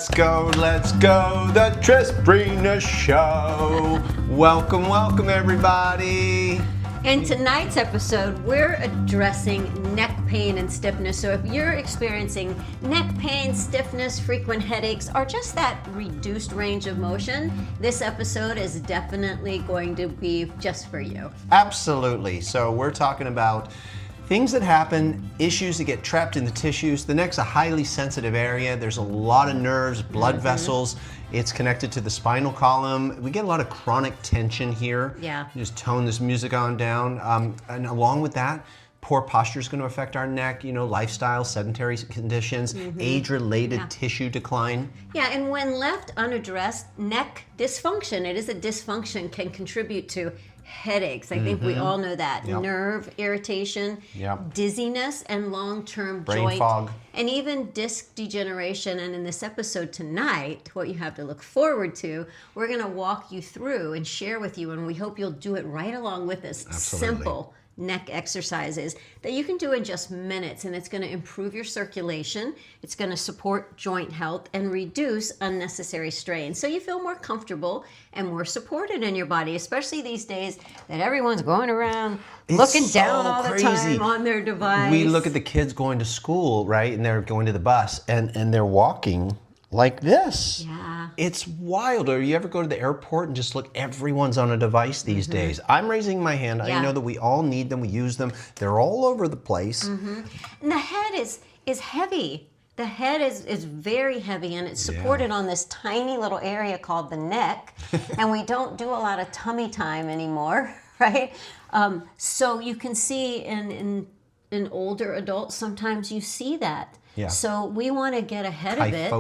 Let's go, the Trisbrina Show. Welcome, everybody. In tonight's episode, we're addressing neck pain and stiffness. So if you're experiencing neck pain, stiffness, frequent headaches, or just that reduced range of motion, this episode is definitely going to be just for you. Absolutely. So we're talking about things that happen, issues that get trapped in the tissues. The neck's a highly sensitive area. There's a lot of nerves, blood vessels. It's connected to the spinal column. We get a lot of chronic tension here. Yeah. Just tone this music on down. And along with that, poor posture is going to affect our neck, lifestyle, sedentary conditions, age-related tissue decline. Yeah, and when left unaddressed, neck dysfunction, it is a dysfunction, can contribute to headaches. I think we all know that. Yep. Nerve irritation, dizziness, and long-term Brain joint fog. and even disc degeneration. And in this episode tonight, what you have to look forward to, we're going to walk you through and share with you, and we hope you'll do it right along with us. Absolutely. Simple neck exercises that you can do in just minutes, and it's going to improve your circulation, it's going to support joint health and reduce unnecessary strain, so you feel more comfortable and more supported in your body, especially these days that everyone's going around looking down all the time on their device. We look at the kids going to school, right, and they're going to the bus, and they're walking like this. Yeah. It's wild. Or you ever go to the airport and just look, everyone's on a device these days. I'm raising my hand. I know that we all need them. We use them. They're all over the place. And the head is heavy. The head is very heavy, and it's supported on this tiny little area called the neck. And we don't do a lot of tummy time anymore, right? So you can see in older adults, sometimes you see that. Yeah. So we want to get ahead of it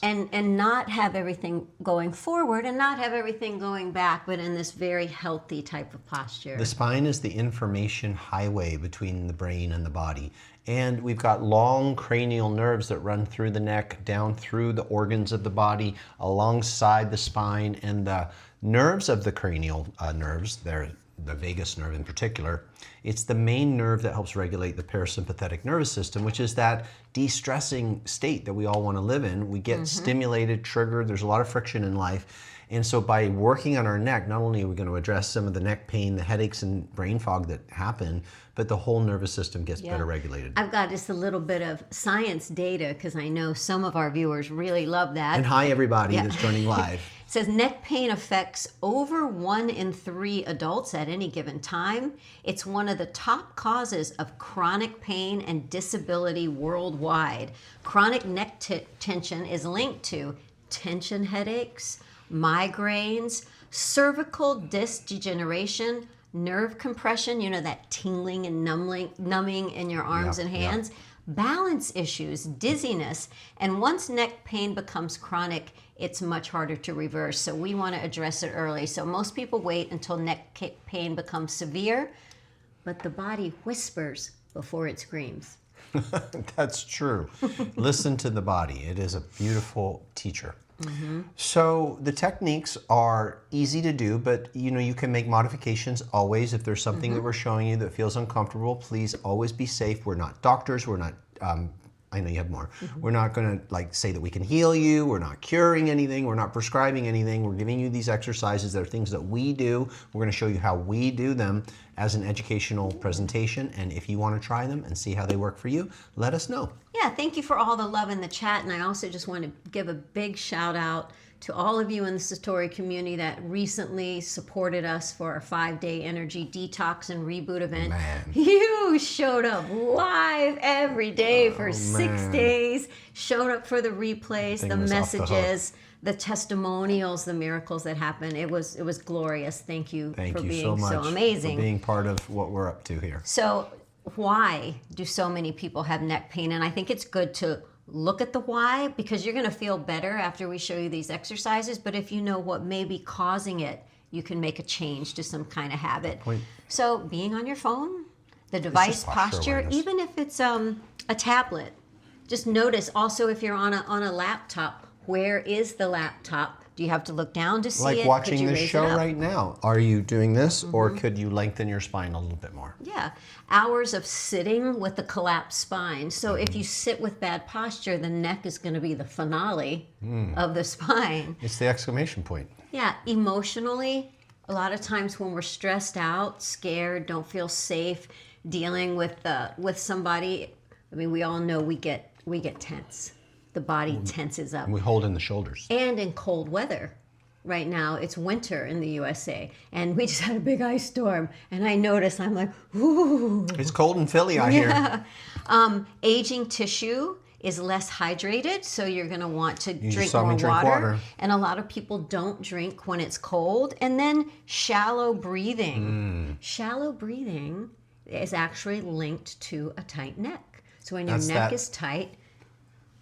and not have everything going forward and not have everything going back, but in this very healthy type of posture. The spine is the information highway between the brain and the body. And we've got long cranial nerves that run through the neck, down through the organs of the body, alongside the spine. And the nerves of the cranial nerves, they're the vagus nerve in particular, it's the main nerve that helps regulate the parasympathetic nervous system, which is that de-stressing state that we all want to live in. We get stimulated, triggered, there's a lot of friction in life. And so by working on our neck, not only are we going to address some of the neck pain, the headaches and brain fog that happen, but the whole nervous system gets better regulated. I've got just a little bit of science data because I know some of our viewers really love that. And hi everybody that's joining live. It says neck pain affects over 1 in 3 adults at any given time. It's one of the top causes of chronic pain and disability worldwide. Chronic neck tension is linked to tension headaches, migraines, cervical disc degeneration, nerve compression, that tingling and numbing in your arms and hands, balance issues, dizziness, and once neck pain becomes chronic, it's much harder to reverse. So we want to address it early. So most people wait until neck pain becomes severe, but the body whispers before it screams. That's true. Listen to the body. It is a beautiful teacher. So the techniques are easy to do, but you can make modifications always. If there's something that we're showing you that feels uncomfortable, please always be safe. We're not doctors. We're not, I know you have more. We're not going to say that we can heal you. We're not curing anything. We're not prescribing anything. We're giving you these exercises that are things that we do. We're going to show you how we do them as an educational presentation. And if you want to try them and see how they work for you, let us know. Yeah, thank you for all the love in the chat. And I also just want to give a big shout out to all of you in the Satori community that recently supported us for our 5-day energy detox and reboot event. Man. You showed up live every day for 6 days, showed up for the replays, the messages, the testimonials, the miracles that happened. It was glorious. Thank you for being so amazing. For being part of what we're up to here. So why do so many people have neck pain? And I think it's good to look at the why, because you're going to feel better after we show you these exercises. But if you know what may be causing it, you can make a change to some kind of habit. So being on your phone, the device posture, even if it's a tablet, just notice also if you're on a laptop, where is the laptop? Do you have to look down to see Like it? watching Could you this raise show it up? right now. Are you doing this, or could you lengthen your spine a little bit more? Yeah, hours of sitting with a collapsed spine. So if you sit with bad posture, the neck is going to be the finale of the spine. It's the exclamation point. Yeah, emotionally, a lot of times when we're stressed out, scared, don't feel safe dealing with somebody, I mean, we all know we get tense. The body tenses up. And we hold in the shoulders. And in cold weather. Right now, it's winter in the USA, and we just had a big ice storm, and I noticed, I'm like, ooh. It's cold in Philly out here. Aging tissue is less hydrated, so you're going to want to just drink saw more me drink water. And a lot of people don't drink when it's cold. And then shallow breathing. Shallow breathing is actually linked to a tight neck. So when your neck is tight,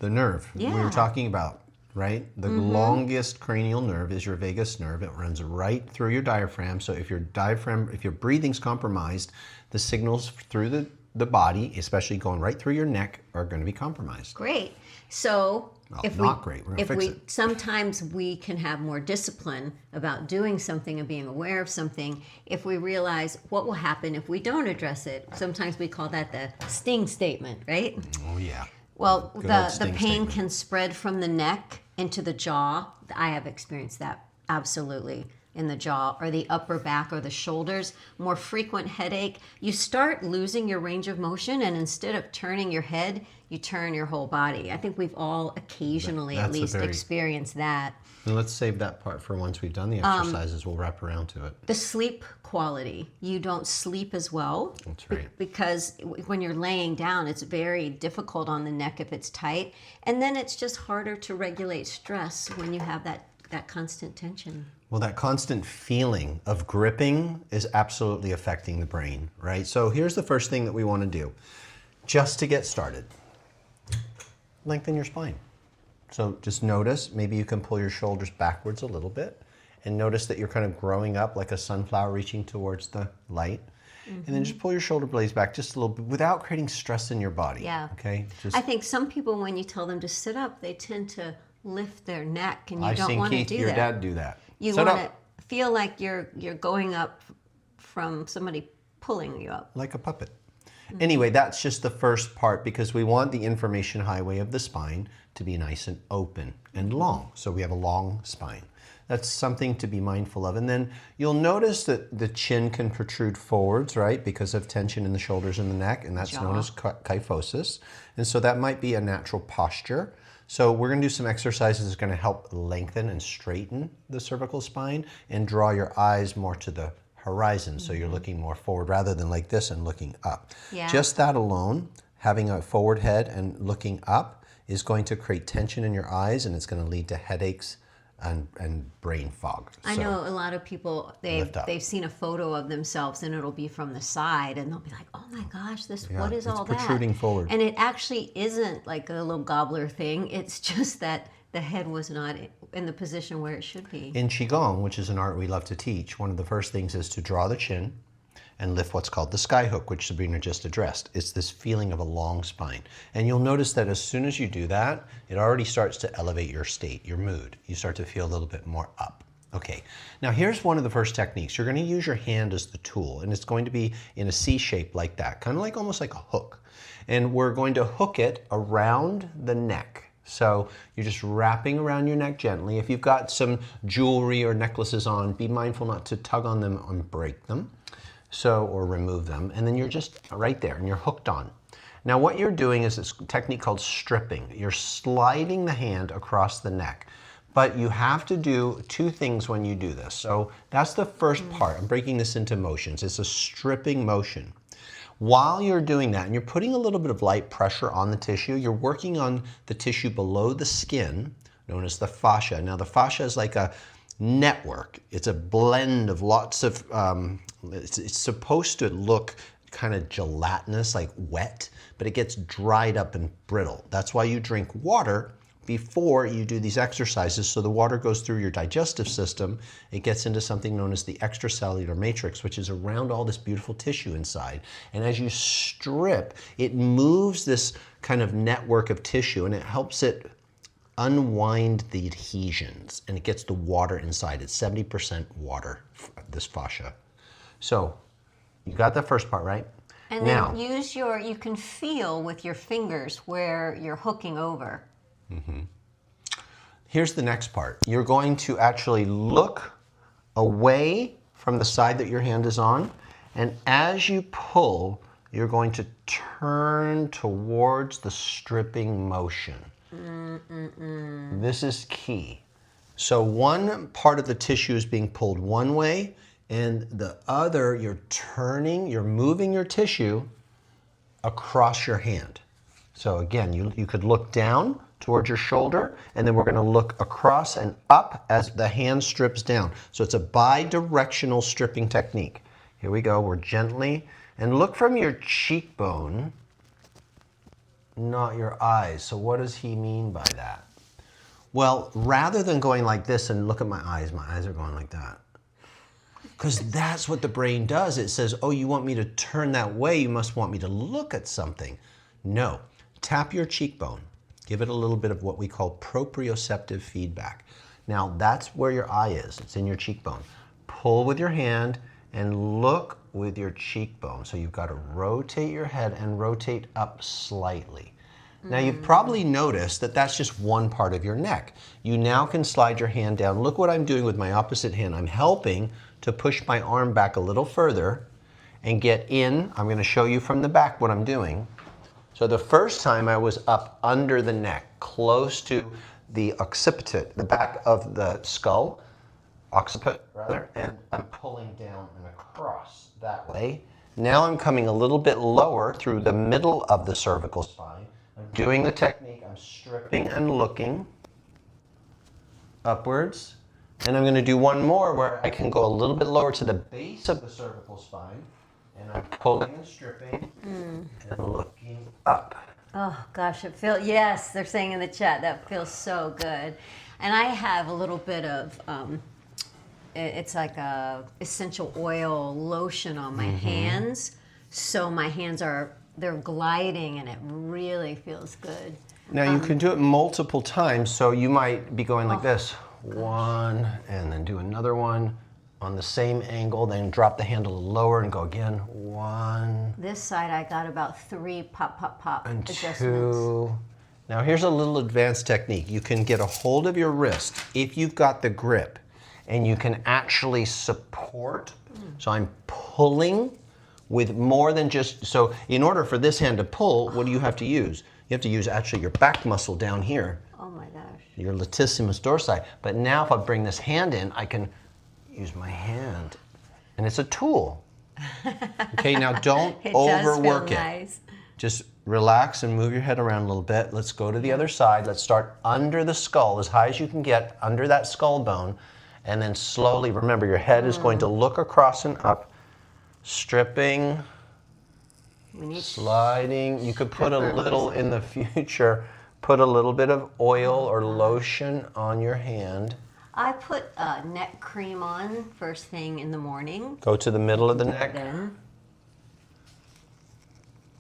the nerve we were Yeah. talking about, right? The longest cranial nerve is your vagus nerve. It runs right through your diaphragm. So if your breathing's compromised, the signals through the body, especially going right through your neck, are going to be compromised. great. So Well, if not great. We're gonna if fix we it. sometimes we can have more discipline about doing something and being aware of something if we realize what will happen if we don't address it. Sometimes we call that the sting statement, right? Oh yeah. Well, Good old the sting pain statement. can spread from the neck into the jaw. I have experienced that absolutely in the jaw or the upper back or the shoulders. More frequent headache. You start losing your range of motion, and instead of turning your head, you turn your whole body. I think we've all occasionally at That's a least very- experienced that. And let's save that part for once we've done the exercises. We'll wrap around to it. The sleep quality. You don't sleep as well. That's right. Because when you're laying down, it's very difficult on the neck if it's tight. And then it's just harder to regulate stress when you have that constant tension. Well, that constant feeling of gripping is absolutely affecting the brain, right? So here's the first thing that we want to do. Just to get started, lengthen your spine. So just notice, maybe you can pull your shoulders backwards a little bit, and notice that you're kind of growing up like a sunflower reaching towards the light. And then just pull your shoulder blades back just a little bit without creating stress in your body. Yeah. Okay? Just, I think some people, when you tell them to sit up, they tend to lift their neck, and you I've don't seen want to Keith, do your that. dad, do that. You Sit want up to feel like you're going up from somebody pulling you up. like a puppet. Anyway, that's just the first part because we want the information highway of the spine to be nice and open and long. So we have a long spine. That's something to be mindful of. And then you'll notice that the chin can protrude forwards, right? Because of tension in the shoulders and the neck, and that's known as kyphosis. And so that might be a natural posture. So we're going to do some exercises that's going to help lengthen and straighten the cervical spine and draw your eyes more to the horizon. So you're looking more forward rather than like this and looking up. Yeah. Just that alone, having a forward head and looking up, is going to create tension in your eyes, and it's going to lead to headaches and brain fog. I So know a lot of people, Lift up. they've seen a photo of themselves and it'll be from the side and they'll be like, oh my gosh, what is it's all that? protruding forward. And it actually isn't like a little gobbler thing. It's just that the head was not in the position where it should be. In Qigong, which is an art we love to teach, one of the first things is to draw the chin and lift what's called the sky hook, which Sabrina just addressed. It's this feeling of a long spine. And you'll notice that as soon as you do that, it already starts to elevate your state, your mood. You start to feel a little bit more up. Okay, now here's one of the first techniques. You're gonna use your hand as the tool, and it's going to be in a C shape like that, kind of like almost like a hook. And we're going to hook it around the neck. So you're just wrapping around your neck gently. If you've got some jewelry or necklaces on, be mindful not to tug on them and break them. Or remove them, and then you're just right there and you're hooked on. Now what you're doing is this technique called stripping. You're sliding the hand across the neck, but you have to do two things when you do this. So that's the first part. I'm breaking this into motions. It's a stripping motion. While you're doing that, and you're putting a little bit of light pressure on the tissue, you're working on the tissue below the skin, known as the fascia. Now the fascia is like a network. It's a blend of lots of, it's supposed to look kind of gelatinous, like wet, but it gets dried up and brittle. That's why you drink water before you do these exercises, so the water goes through your digestive system. It gets into something known as the extracellular matrix, which is around all this beautiful tissue inside. And as you strip, it moves this kind of network of tissue, and it helps it unwind the adhesions, and it gets the water inside. It's 70% water, this fascia. So you got the first part, right? And then you can feel with your fingers where you're hooking over. Here's the next part. You're going to actually look away from the side that your hand is on, and as you pull, you're going to turn towards the stripping motion. This is key. So one part of the tissue is being pulled one way, and the other, you're moving your tissue across your hand. So again, you could look down towards your shoulder, and then we're going to look across and up as the hand strips down. So it's a bi-directional stripping technique. Here we go. We're gently, and look from your cheekbone, not your eyes. So what does he mean by that? Well, rather than going like this and look at my eyes are going like that. Because that's what the brain does. It says, oh, you want me to turn that way, you must want me to look at something. No. Tap your cheekbone. Give it a little bit of what we call proprioceptive feedback. Now, that's where your eye is. It's in your cheekbone. Pull with your hand and look with your cheekbone. So you've got to rotate your head and rotate up slightly. Now, you've probably noticed that that's just one part of your neck. You now can slide your hand down. Look what I'm doing with my opposite hand. I'm helping to push my arm back a little further and get in. I'm going to show you from the back what I'm doing. So the first time I was up under the neck, close to the occipital, the back of the skull, occiput rather, and I'm pulling down and across that way. Now I'm coming a little bit lower through the middle of the cervical spine. I'm doing the technique, I'm stripping and looking upwards. And I'm going to do one more where I can go a little bit lower to the base of the cervical spine. And I'm pulling and stripping and looking up. Oh gosh, yes, they're saying in the chat, that feels so good. And I have a little bit of, it's like a essential oil lotion on my hands. So my hands they're gliding and it really feels good. Now you can do it multiple times. So you might be going like this. One, and then do another one on the same angle, then drop the hand a little lower and go again. One. This side I got about 3 pop, pop, pop And adjustments. 2. Now here's a little advanced technique. You can get a hold of your wrist if you've got the grip, and you can actually support. So I'm pulling with more than just, so in order for this hand to pull, what do you have to use? You have to use actually your back muscle down here. Oh my gosh. Your latissimus dorsi. But now if I bring this hand in, I can use my hand. And it's a tool. Okay, now don't overwork it. Nice. Just relax and move your head around a little bit. Let's go to the other side. Let's start under the skull, as high as you can get, under that skull bone. And then slowly, remember, your head is going to look across and up, stripping, sliding. You could put a little in the future. Put a little bit of oil or lotion on your hand. I put neck cream on first thing in the morning. Go to the middle of the neck. Then.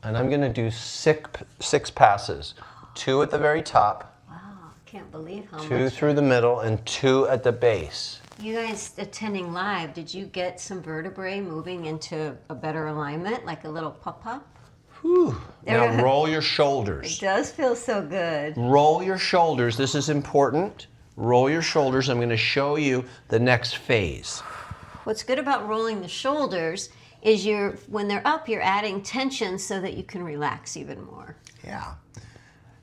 And I'm going to do six passes. 2 at the very top. Wow, can't believe how 2 much. through the middle and 2 at the base. You guys attending live, did you get some vertebrae moving into a better alignment, like a little pop-pop? Whew. Now roll your shoulders. It does feel so good. Roll your shoulders. This is important. Roll your shoulders. I'm going to show you the next phase. What's good about rolling the shoulders is when they're up, you're adding tension so that you can relax even more. Yeah.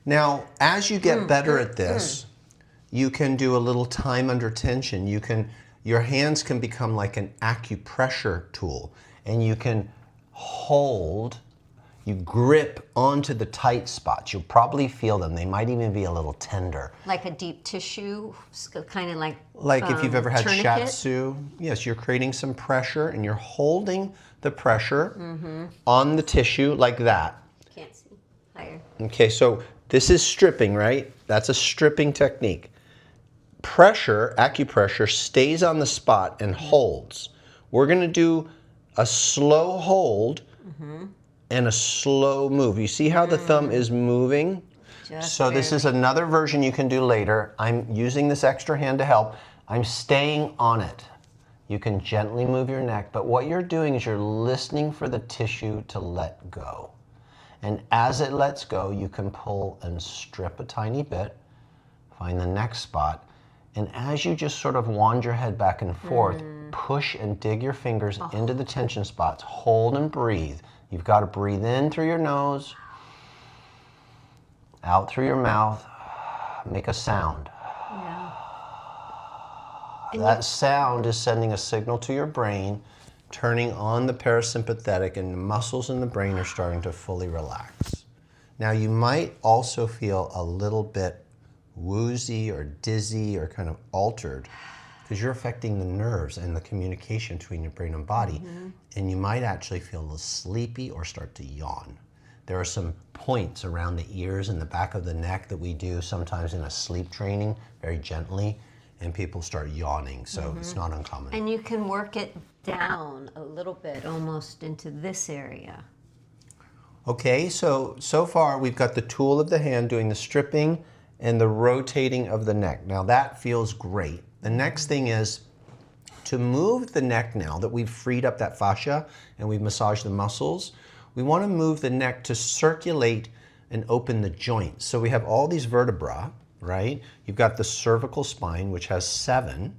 Now, as you get better at this, you can do a little time under tension. Your hands can become like an acupressure tool, and you can hold. You grip onto the tight spots. You'll probably feel them. They might even be a little tender. Like a deep tissue, kind of like if you've ever had tourniquet. shiatsu. Yes, you're creating some pressure and you're holding the pressure on the tissue like that. Can't see. Higher. Okay, so this is stripping, right? That's a stripping technique. Pressure, acupressure, stays on the spot and holds. We're going to do a slow hold and a slow move. You see how the thumb is moving? So this is another version you can do later. I'm using this extra hand to help. I'm staying on it. You can gently move your neck, but what you're doing is you're listening for the tissue to let go. And as it lets go, you can pull and strip a tiny bit, find the next spot, and as you just sort of wand your head back and forth, push and dig your fingers into the tension spots, hold and breathe. You've got to breathe in through your nose, out through your mouth, make a sound. Yeah. That sound is sending a signal to your brain, turning on the parasympathetic, and the muscles in the brain are starting to fully relax. Now you might also feel a little bit woozy or dizzy or kind of altered because you're affecting the nerves and the communication between your brain and body. And you might actually feel a little sleepy or start to yawn. There are some points around the ears and the back of the neck that we do sometimes in a sleep training very gently, and people start yawning, so it's not uncommon. And you can work it down a little bit, almost into this area. Okay, so far we've got the tool of the hand doing the stripping and the rotating of the neck. Now that feels great. The next thing is to move the neck now that we've freed up that fascia and we've massaged the muscles. We want to move the neck to circulate and open the joints. So we have all these vertebrae, right? You've got the cervical spine, which has 7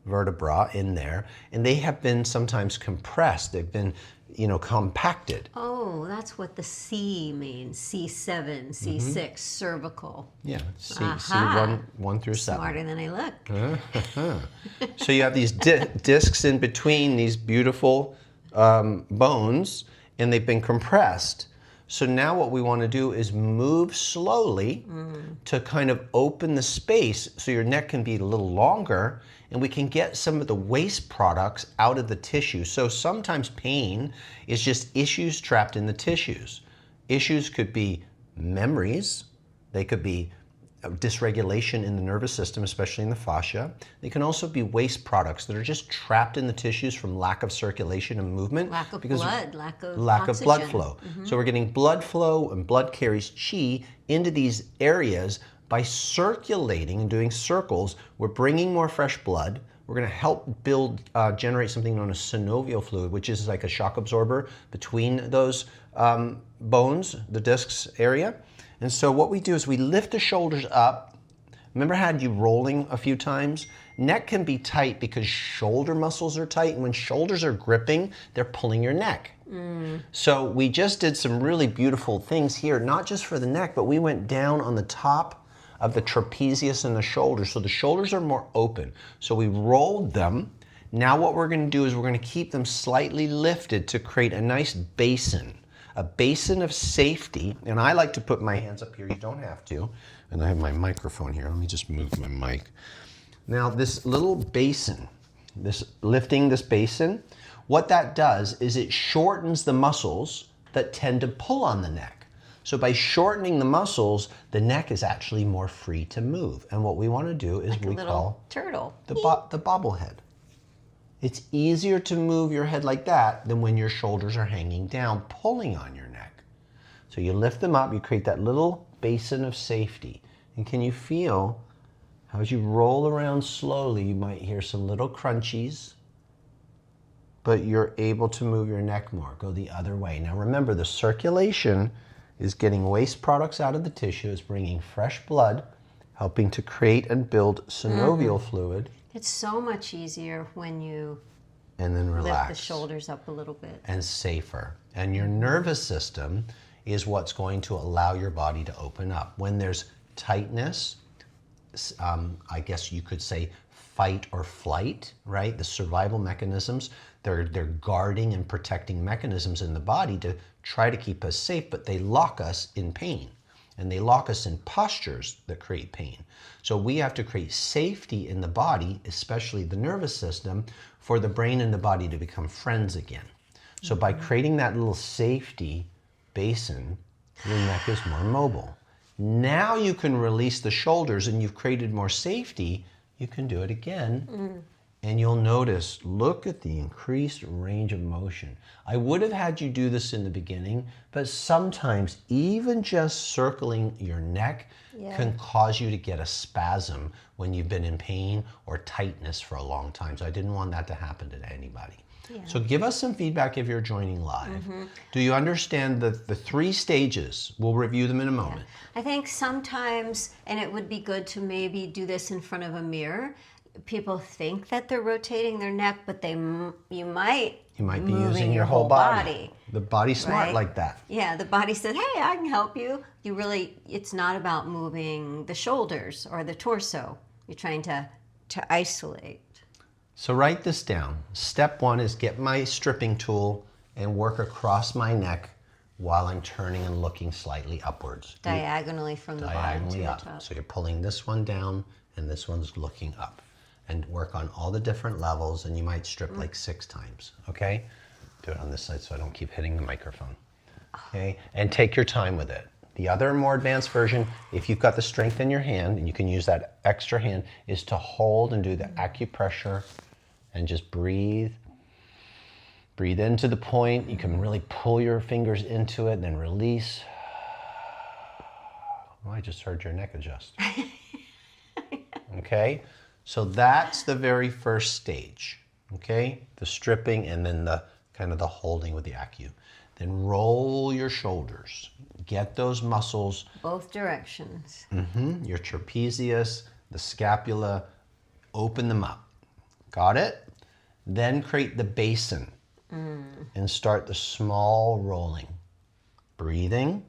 vertebrae in there, and they have been sometimes compressed. They've been, compacted. Oh, that's what the C means. C7, C6, cervical. Yeah, C1 through 7. Smarter than I look. So you have these discs in between these beautiful bones, and they've been compressed. So now what we want to do is move slowly to kind of open the space so your neck can be a little longer and we can get some of the waste products out of the tissue. So sometimes pain is just issues trapped in the tissues. Issues could be memories. They could be dysregulation in the nervous system, especially in the fascia. They can also be waste products that are just trapped in the tissues from lack of circulation and movement. Lack of blood, lack of blood oxygen. flow. So we're getting blood flow, and blood carries chi into these areas by circulating and doing circles. We're bringing more fresh blood. We're going to help generate something known as synovial fluid, which is like a shock absorber between those bones, the discs area. And so what we do is we lift the shoulders up. Remember I had you rolling a few times? Neck can be tight because shoulder muscles are tight, and when shoulders are gripping, they're pulling your neck. So we just did some really beautiful things here, not just for the neck, but we went down on the top of the trapezius and the shoulders. So the shoulders are more open. So we rolled them. Now what we're going to do is we're going to keep them slightly lifted to create a nice basin. A basin of safety, and I like to put my hands up here, you don't have to, and I have my microphone here, let me just move my mic. Now this little basin, lifting this basin, what that does is it shortens the muscles that tend to pull on the neck. So by shortening the muscles, the neck is actually more free to move, and what we want to do is Like we a call turtle. the bobblehead. It's easier to move your head like that than when your shoulders are hanging down, pulling on your neck. So you lift them up, you create that little basin of safety. And can you feel how as you roll around slowly, you might hear some little crunchies, but you're able to move your neck more, go the other way. Now remember, the circulation is getting waste products out of the tissue, is bringing fresh blood, helping to create and build synovial fluid. It's so much easier when you and then relax. lift the shoulders up a little bit. And safer. And your nervous system is what's going to allow your body to open up. When there's tightness, I guess you could say fight or flight, right? The survival mechanisms, they're guarding and protecting mechanisms in the body to try to keep us safe, but they lock us in pain. And they lock us in postures that create pain. So we have to create safety in the body, especially the nervous system, for the brain and the body to become friends again. So by creating that little safety basin, your neck is more mobile. Now you can release the shoulders and you've created more safety. You can do it again And you'll notice, look at the increased range of motion. I would have had you do this in the beginning, but sometimes even just circling your neck can cause you to get a spasm when you've been in pain or tightness for a long time. So I didn't want that to happen to anybody. So give us some feedback if you're joining live. Do you understand the 3 stages? We'll review them in a moment. I think sometimes, and it would be good to maybe do this in front of a mirror, people think that they're rotating their neck, but you might be using your whole body. The body's smart like that. Yeah, the body says, hey, I can help you. It's not about moving the shoulders or the torso. You're trying to isolate. So write this down. Step 1 is get my stripping tool and work across my neck while I'm turning and looking slightly upwards. Diagonally from the bottom to the top. So you're pulling this one down and this one's looking up. And work on all the different levels, and you might strip like 6 times, okay? Do it on this side so I don't keep hitting the microphone, okay? And take your time with it. The other more advanced version, if you've got the strength in your hand, and you can use that extra hand, is to hold and do the acupressure and just breathe. Breathe into the point. You can really pull your fingers into it and then release. Oh, I just heard your neck adjust. Okay? So that's the very first stage, okay? The stripping and then the kind of the holding with the acu. Then roll your shoulders. Get those muscles. Both directions. Your trapezius, the scapula, open them up. Got it? Then create the basin and start the small rolling. Breathing.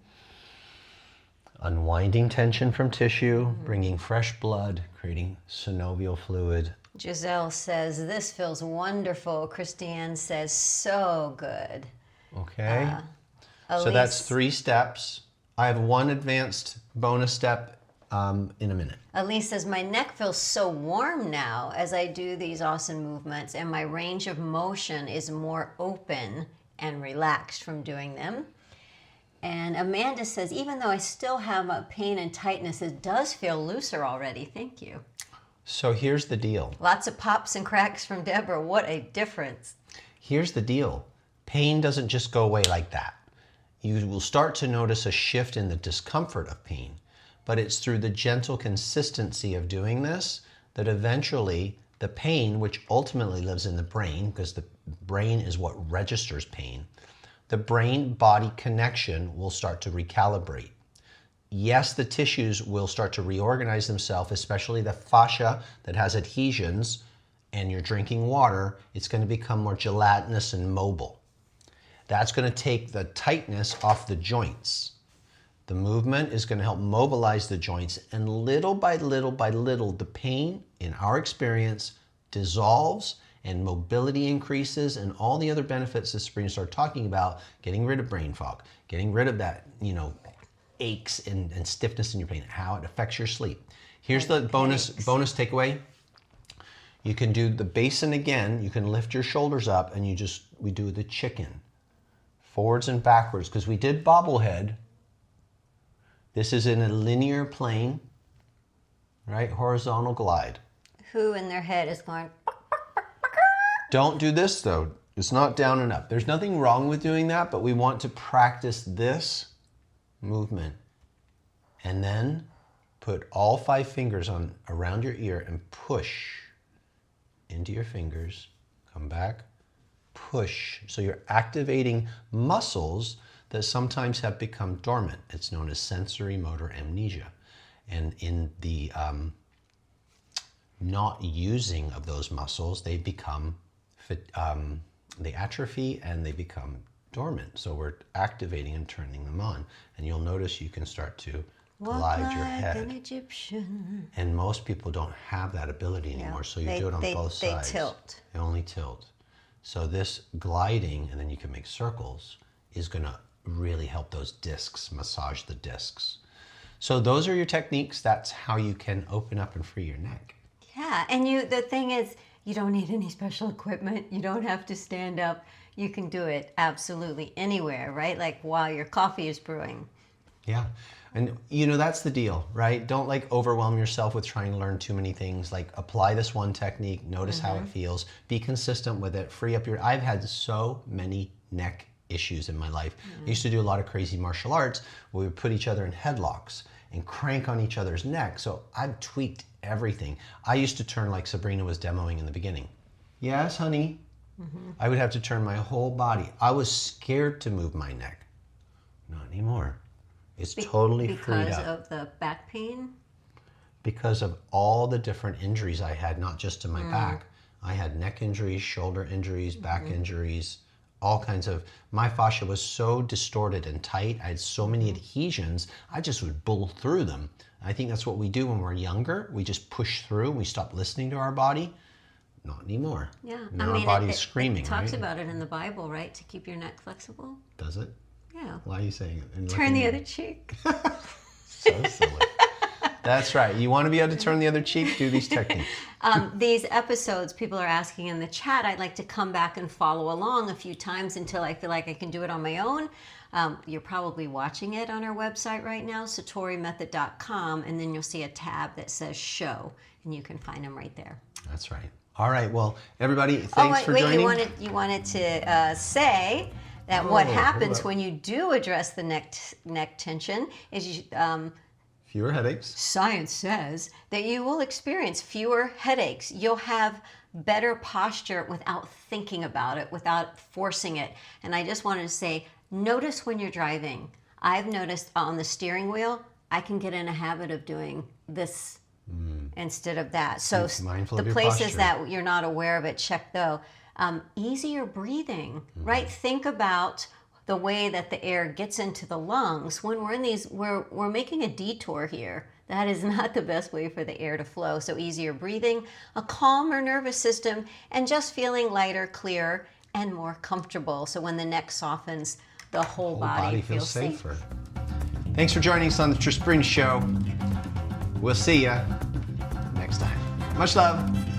Unwinding tension from tissue, bringing fresh blood, creating synovial fluid. Giselle says, this feels wonderful. Christiane says, so good. Okay. So that's 3 steps. I have 1 advanced bonus step in a minute. Elise says, my neck feels so warm now as I do these awesome movements, and my range of motion is more open and relaxed from doing them. And Amanda says, even though I still have a pain and tightness, it does feel looser already. Thank you. So here's the deal. Lots of pops and cracks from Deborah. What a difference. Here's the deal. Pain doesn't just go away like that. You will start to notice a shift in the discomfort of pain, but it's through the gentle consistency of doing this that eventually the pain, which ultimately lives in the brain, because the brain is what registers pain, the brain-body connection will start to recalibrate. Yes, the tissues will start to reorganize themselves, especially the fascia that has adhesions, and you're drinking water, it's going to become more gelatinous and mobile. That's going to take the tightness off the joints. The movement is going to help mobilize the joints, and little by little by little, the pain, in our experience, dissolves and mobility increases, and all the other benefits that Sabrina started talking about, getting rid of brain fog, getting rid of that, aches and stiffness in your brain, how it affects your sleep. Here's the bonus takeaway. You can do the basin again. You can lift your shoulders up, and we do the chicken, forwards and backwards, because we did bobblehead. This is in a linear plane, right? Horizontal glide. Who in their head is going... Don't do this though. It's not down and up. There's nothing wrong with doing that, but we want to practice this movement. And then put all 5 fingers around your ear and push into your fingers. Come back, push. So you're activating muscles that sometimes have become dormant. It's known as sensory motor amnesia. And in the not using of those muscles, they become they atrophy and they become dormant. So we're activating and turning them on. And you'll notice you can start to glide your head. An Egyptian. And most people don't have that ability anymore. So you do it on both sides. They tilt. They only tilt. So this gliding, and then you can make circles, is going to really help those discs, massage the discs. So those are your techniques. That's how you can open up and free your neck. Yeah, and the thing is, you don't need any special equipment. You don't have to stand up. You can do it absolutely anywhere, right? Like while your coffee is brewing. Yeah. And you know, that's the deal, right? Don't like overwhelm yourself with trying to learn too many things. Like apply this one technique, notice how it feels, be consistent with it, free up your, I've had so many neck issues in my life. I used to do a lot of crazy martial arts where we would put each other in headlocks and crank on each other's neck. So I've tweaked everything. I used to turn like Sabrina was demoing in the beginning. Yes, honey. I would have to turn my whole body. I was scared to move my neck. Not anymore. It's totally freed Because up. of the back pain? Because of all the different injuries I had, not just to my back. I had neck injuries, shoulder injuries, back injuries, all kinds of, my fascia was so distorted and tight. I had so many adhesions, I just would bull through them. I think that's what we do when we're younger. We just push through and we stop listening to our body. Not anymore. Yeah. Now our body's screaming, it talks right? about it in the Bible, right? To keep your neck flexible. Does it? Yeah. Why are you saying it? And Turn looking the at other cheek. So silly. That's right. You want to be able to turn the other cheek? Do these techniques. These episodes, people are asking in the chat, I'd like to come back and follow along a few times until I feel like I can do it on my own. You're probably watching it on our website right now, satorimethod.com, and then you'll see a tab that says show, and you can find them right there. That's right. All right. Well, everybody, thanks for joining. You wanted to say that what hold happens up. when you do address the neck tension is Fewer headaches. science says that you will experience fewer headaches. You'll have better posture without thinking about it, without forcing it. And I just wanted to say, notice when you're driving. I've noticed on the steering wheel, I can get in a habit of doing this instead of that. So Be mindful the of your places posture. that you're not aware of it, check though. Easier breathing, right? Think about the way that the air gets into the lungs. When we're in these, we're making a detour here. That is not the best way for the air to flow. So easier breathing, a calmer nervous system, and just feeling lighter, clearer, and more comfortable. So when the neck softens, the whole body feels safer. Thanks for joining us on the Trisbrina Show. We'll see ya next time. Much love.